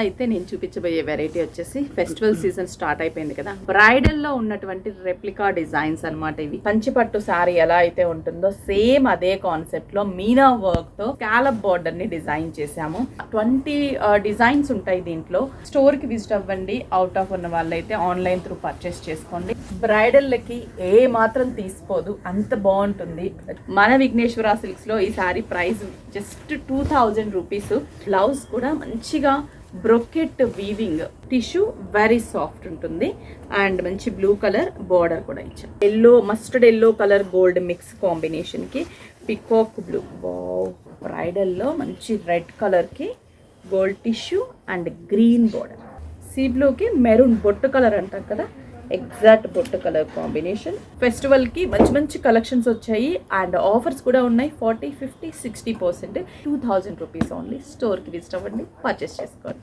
అయితే నేను చూపించబోయే వెరైటీ వచ్చేసి ఫెస్టివల్ సీజన్ స్టార్ట్ అయిపోయింది కదా, బ్రైడల్ లో ఉన్నటువంటి రెప్లికా డిజైన్స్ అన్నమాట. ఇవి కంచిపట్టు సారీ ఎలా అయితే ఉంటుందో సేమ్ అదే కాన్సెప్ట్ లో మీనా వర్క్ తో స్కాలప్ బోర్డర్ ని డిజైన్ చేసాము. 20 డిజైన్స్ ఉంటాయి దీంట్లో. స్టోర్ కి విజిట్ అవ్వండి, అవుట్ ఆఫ్ ఉన్న వాళ్ళైతే ఆన్లైన్ త్రూ పర్చేస్ చేసుకోండి. బ్రైడల్ లకి ఏ మాత్రం తీసుకోదు, అంత బాగుంటుంది. మన విఘ్నేశ్వర సిల్క్స్ లో ఈ sorry price just 2000 rupees. Blouse కూడా మంచిగా brocade weaving tissue, very soft ఉంటుంది. అండ్ మంచి బ్లూ కలర్ బార్డర్ కూడా ఇచ్చాం. Yellow, mustard yellow colour gold mix combination కి పికాక్ బ్లూ. వావ్, బ్రైడల్ లో మంచి రెడ్ కలర్ కి gold tissue and green border. Sea blue కి మెరూన్ బొట్టు కలర్ అంటాం కదా, ఎగ్జాక్ట్ బొట్టు కలర్ కాంబినేషన్. ఫెస్టివల్ కి మంచి మంచి కలెక్షన్స్ వచ్చాయి అండ్ ఆఫర్స్ కూడా ఉన్నాయి. 40, 50, 60%. 2000 రూపీస్ ఓన్లీ. స్టోర్ కి విజిట్ అవ్వండి, పర్చేస్ చేసుకోండి.